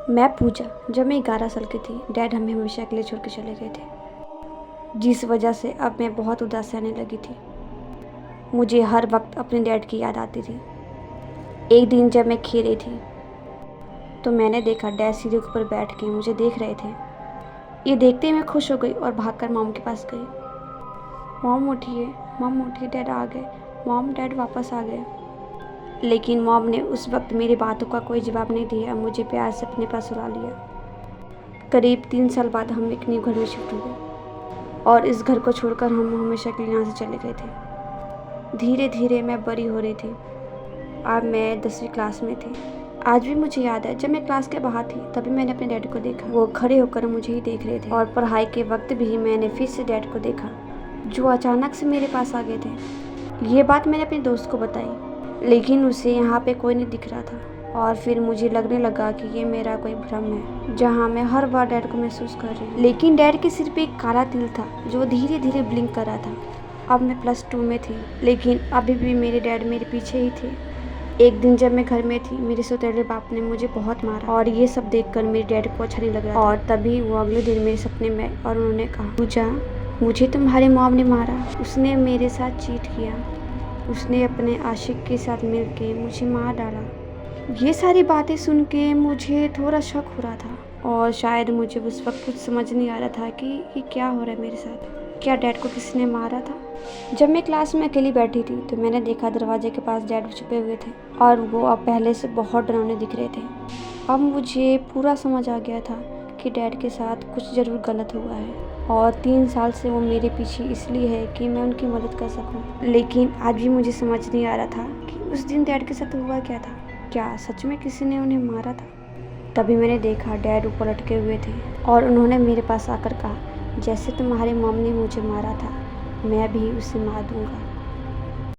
मैं पूजा। जब मैं 11 साल की थी, डैड हमें हमेशा के लिए छोड़ के चले गए थे, जिस वजह से अब मैं बहुत उदास रहने लगी थी। मुझे हर वक्त अपने डैड की याद आती थी। एक दिन जब मैं खेल रही थी तो मैंने देखा डैड सीढ़ी के ऊपर बैठ के मुझे देख रहे थे। ये देखते ही मैं खुश हो गई और भागकर मॉम के पास गई। मॉम उठिए, मॉम उठिए, डैड आ गए। मॉम, डैड वापस आ गए। लेकिन मॉम ने उस वक्त मेरी बातों का कोई जवाब नहीं दिया, मुझे प्यार से अपने पास सुला लिया। करीब 3 साल बाद हम एक न्यू घर में शिफ्ट हुए और इस घर को छोड़कर हम हमेशा के लिए यहाँ से चले गए थे। धीरे धीरे मैं बड़ी हो रही थी। अब मैं 10वीं क्लास में थी। आज भी मुझे याद है, जब मैं क्लास के बाहर थी तभी मैंने अपने डैड को देखा। वो खड़े होकर मुझे ही देख रहे थे और पढ़ाई के वक्त भी मैंने फिर से डैड को देखा, जो अचानक से मेरे पास आ गए थे। ये बात मैंने अपने दोस्त को बताई, लेकिन उसे यहाँ पे कोई नहीं दिख रहा था। और फिर मुझे लगने लगा कि ये मेरा कोई भ्रम है, जहाँ मैं हर बार डैड को महसूस कर रही हूँ। लेकिन डैड के सिर पे एक काला तिल था जो धीरे धीरे ब्लिंक कर रहा था। अब मैं +2 में थी, लेकिन अभी भी मेरे डैड मेरे पीछे ही थे। एक दिन जब मैं घर में थी, मेरे सौतेले बाप ने मुझे बहुत मारा और ये सब देखकर मेरे डैड को अच्छा नहीं लग रहा था। और तभी वो अगले दिन मेरे सपने में और उन्होंने कहा, पूजा, मुझे तुम्हारे मॉम ने मारा। उसने मेरे साथ चीट किया। उसने अपने आशिक के साथ मिलके मुझे मार डाला। ये सारी बातें सुन के मुझे थोड़ा शक हो रहा था और शायद मुझे उस वक्त कुछ समझ नहीं आ रहा था कि ये क्या हो रहा है मेरे साथ। क्या डैड को किसी ने मारा था? जब मैं क्लास में अकेली बैठी थी तो मैंने देखा दरवाजे के पास डैड छुपे हुए थे और वो अब पहले से बहुत डरावने दिख रहे थे। अब मुझे पूरा समझ आ गया था कि डैड के साथ कुछ ज़रूर गलत हुआ है और 3 साल से वो मेरे पीछे इसलिए है कि मैं उनकी मदद कर सकूं। लेकिन आज भी मुझे समझ नहीं आ रहा था कि उस दिन डैड के साथ हुआ क्या था। क्या सच में किसी ने उन्हें मारा था? तभी मैंने देखा डैड ऊपर लटके हुए थे और उन्होंने मेरे पास आकर कहा, जैसे तुम्हारे मॉम ने मुझे मारा था, मैं भी उसे मार दूंगा।